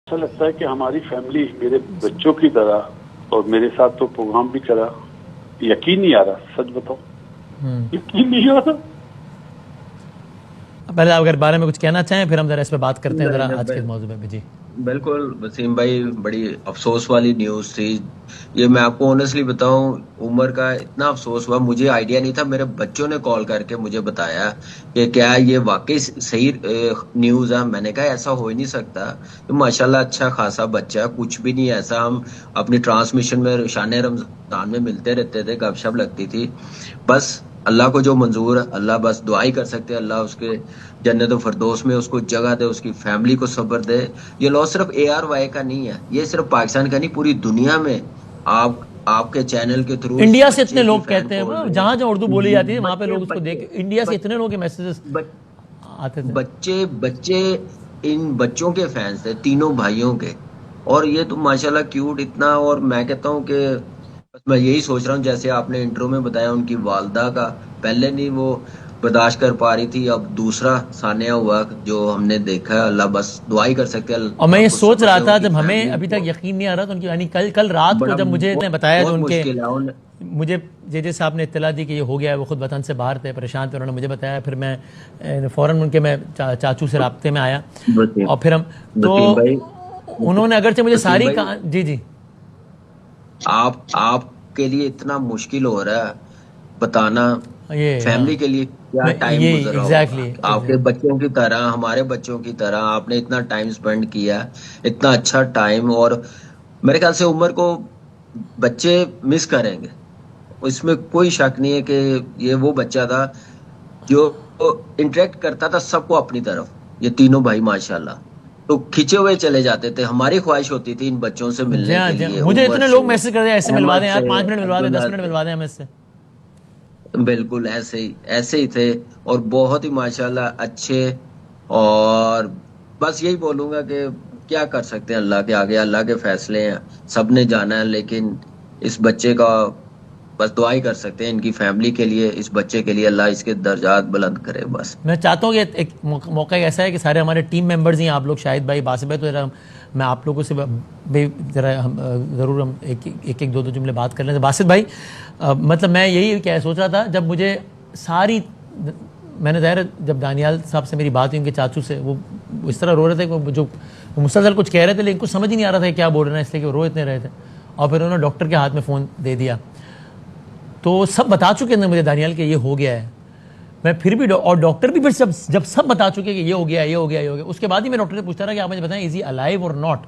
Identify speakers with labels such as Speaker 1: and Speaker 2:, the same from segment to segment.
Speaker 1: ایسا لگتا ہے کہ ہماری فیملی میرے بچوں کی طرح اور میرے ساتھ تو پروگرام بھی کرا. یقین نہیں آ رہا, سچ بتاؤ یقین نہیں آ رہا.
Speaker 2: پہلے آپ اگر بارے میں کچھ کہنا چاہیں پھر ہم ذرا اس پہ بات کرتے ہیں ذرا آج کے موضوع پہ. جی
Speaker 3: بالکل وسیم بھائی, بڑی افسوس والی نیوز تھی یہ. میں آپ کو آنیسٹلی بتاؤں, عمر کا اتنا افسوس ہوا, مجھے آئیڈیا نہیں تھا. میرے بچوں نے کال کر کے مجھے بتایا کہ کیا یہ واقعی صحیح نیوز ہے. میں نے کہا ایسا ہو ہی نہیں سکتا. ماشاءاللہ اچھا خاصا بچہ ہے, کچھ بھی نہیں ایسا. ہم اپنی ٹرانسمیشن میں شان رمضان میں ملتے رہتے تھے, گپ شپ لگتی تھی. بس اللہ کو جو منظور ہے, اللہ بس دعا ہی کر سکتے ہیں اللہ اس کے جنت و فردوس میں اس کو جگہ دے, اس کی فیملی کو صبر دے. یہ لاس صرف ARY کا نہیں ہے, یہ صرف پاکستان کا نہیں, پوری دنیا میں آپ کے چینل کے تھرو
Speaker 2: انڈیا سے اتنے لوگ کہتے ہیں, جہاں جہاں اردو بولی جاتی ہے وہاں پہ لوگ اس کو دیکھ, انڈیا سے اتنے لوگ کے میسیجز آتے تھے.
Speaker 3: بچے ان بچوں کے فینس تھے, تینوں بھائیوں کے. اور یہ تو ماشاءاللہ کیوٹ اتنا. اور میں کہتا ہوں کہ میں یہی سوچ رہا ہوں, جیسے آپ نے انٹرو میں بتایا ان کی والدہ کا پہلے نہیں وہ برداشت کر پا رہی تھی, اب دوسرا ثانیہ ہوا جو ہم نے دیکھا. اللہ بس دعا ہی کر سکتے ہیں.
Speaker 2: اور میں یہ سوچ رہا تھا جب ہمیں ابھی تک یقین نہیں آ رہا تھا ان کی, یعنی کل رات کو جب مجھے بتایا جو ان کے, مجھے جے صاحب نے اطلاع دی کہ یہ ہو گیا ہے, وہ خود وطن سے باہر تھے, پریشان تھے, انہوں نے مجھے بتایا. پھر میں فوراً ان کے میں چاچو سے رابطے میں آیا اور پھر ہم تو انہوں نے اگرچہ مجھے ساری جی
Speaker 3: آپ کے لیے اتنا مشکل ہو رہا ہے بتانا فیملی کے لیے کیا ٹائم گزرا ہوگا. آپ کے بچوں کی طرح, ہمارے بچوں کی طرح آپ نے اتنا ٹائم سپینڈ کیا, اتنا اچھا ٹائم. اور میرے خیال سے عمر کو بچے مس کریں گے, اس میں کوئی شک نہیں ہے کہ یہ وہ بچہ تھا جو انٹریکٹ کرتا تھا سب کو اپنی طرف. یہ تینوں بھائی ماشاءاللہ تو کھینچے ہوئے چلے جاتے تھے. ہماری خواہش ہوتی تھی ان بچوں سے ملنے کے لیے.
Speaker 2: مجھے اتنے لوگ میسج کر دیں ایسے ملوا دیں یار, 5 منٹ ملوا دیں, 10 منٹ ملوا دیں ہمیں اس سے.
Speaker 3: بالکل ایسے ہی تھے اور بہت ہی ماشاءاللہ اچھے. اور بس یہی بولوں گا کہ کیا کر سکتے ہیں, اللہ کے آگے اللہ کے فیصلے ہیں, سب نے جانا ہے. لیکن اس بچے کا بس دعا ہی کر سکتے ہیں ان کی فیملی کے لیے, اس بچے کے لیے اللہ اس کے درجات بلند کرے. بس
Speaker 2: میں چاہتا ہوں کہ ایک موقع ایسا ہے کہ سارے ہمارے ٹیم ممبرز ہیں, آپ لوگ شاہد بھائی, باسط بھائی, تو ذرا میں آپ لوگوں سے ذرا ضرور ہم ایک دو جملے بات کر لیں. باسط بھائی, مطلب میں یہی کیا سوچ رہا تھا جب مجھے ساری, میں نے ظاہر جب دانیال صاحب سے میری بات ہوئی ان کے چاچو سے, وہ اس طرح رو رہے تھے کہ جو مسلسل کچھ کہہ رہے تھے لیکن کچھ سمجھ ہی نہیں آ رہا تھا کیا بول رہے ہیں, اس لیے کہ وہ رو اتنے رہے تھے. اور پھر انہوں نے ڈاکٹر کے ہاتھ میں فون دے دیا تو سب بتا چکے تھے مجھے دانیال کہ یہ ہو گیا ہے. میں پھر بھی اور ڈاکٹر بھی پھر جب سب بتا چکے کہ یہ ہو گیا, اس کے بعد ہی میں ڈاکٹر سے پوچھتا رہا کہ آپ مجھے بتائیں از ہی الائیو اور ناٹ,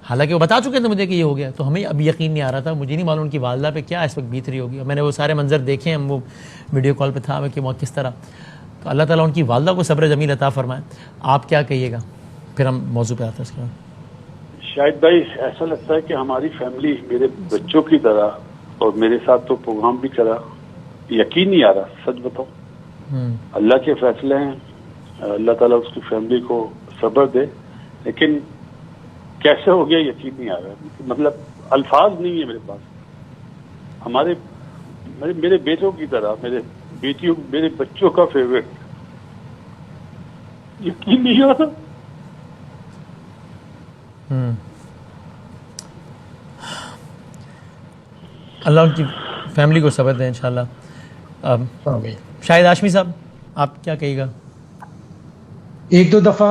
Speaker 2: حالانکہ وہ بتا چکے تھے مجھے کہ یہ ہو گیا. تو ہمیں اب یقین نہیں آ رہا تھا, مجھے نہیں معلوم ان کی والدہ پہ کیا اس وقت بیت رہی ہوگی. میں نے وہ سارے منظر دیکھے ہیں, وہ ویڈیو کال پہ تھا کہ وہ کس طرح. تو اللہ تعالیٰ ان کی والدہ کو صبر جمیل عطا فرمائے. آپ کیا کہیے گا, پھر ہم موضوع پہ آتے ہیں اس کے بعد.
Speaker 1: شاہد بھائی, ایسا لگتا ہے کہ ہماری فیملی میرے بچوں کی طرح اور میرے ساتھ تو پروگرام بھی کرا. یقین نہیں آ رہا, سچ بتاؤ. اللہ کے فیصلے ہیں, اللہ تعالیٰ اس کی فیملی کو صبر دے. لیکن کیسے ہو گیا یقین نہیں آ رہا, مطلب الفاظ نہیں ہے میرے پاس. میرے بیٹوں کی طرح, میرے بچوں کا فیوریٹ. یقین نہیں آ رہا.
Speaker 2: اللہ ان کی فیملی کو صبر دے انشاءاللہ. شاہد ہاشمی صاحب, آپ کیا کہیے گا؟
Speaker 4: ایک دو دفعہ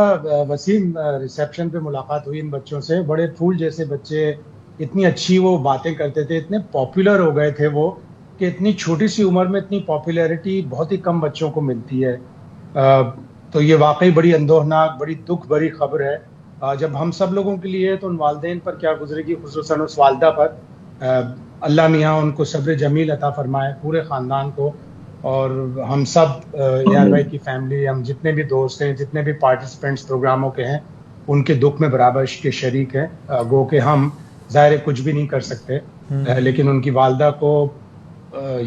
Speaker 4: وسیم ریسیپشن پہ ملاقات ہوئی ان بچوں سے. بڑے پھول جیسے بچے, اتنی اچھی وہ باتیں کرتے تھے, اتنے پاپولر ہو گئے تھے وہ کہ اتنی چھوٹی سی عمر میں اتنی پاپولیرٹی بہت ہی کم بچوں کو ملتی ہے. تو یہ واقعی بڑی اندوہناک, بڑی دکھ بری خبر ہے. جب ہم سب لوگوں کے لیے تو ان والدین پر کیا گزرے گی, خصوصاً اس والدہ پر. اللہ میاں ان کو صبر جمیل عطا فرمائے, پورے خاندان کو. اور ہم سب ARY کی فیملی, ہم جتنے بھی دوست ہیں, جتنے بھی پارٹیسپینٹس پروگراموں کے ہیں, ان کے دکھ میں برابر کے شریک ہیں. گو کہ ہم ظاہر کچھ بھی نہیں کر سکتے, لیکن ان کی والدہ کو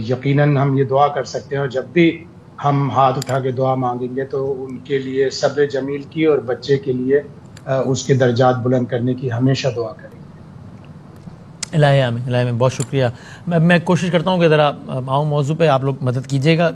Speaker 4: یقیناً ہم یہ دعا کر سکتے ہیں. اور جب بھی ہم ہاتھ اٹھا کے دعا مانگیں گے تو ان کے لیے صبر جمیل کی اور بچے کے لیے اس کے درجات بلند کرنے کی ہمیشہ دعا کریں گے.
Speaker 2: الہی آمین, الہی آمین. بہت شکریہ. میں کوشش کرتا ہوں کہ ذرا آؤں موضوع پہ آپ لوگ مدد کیجیے گا.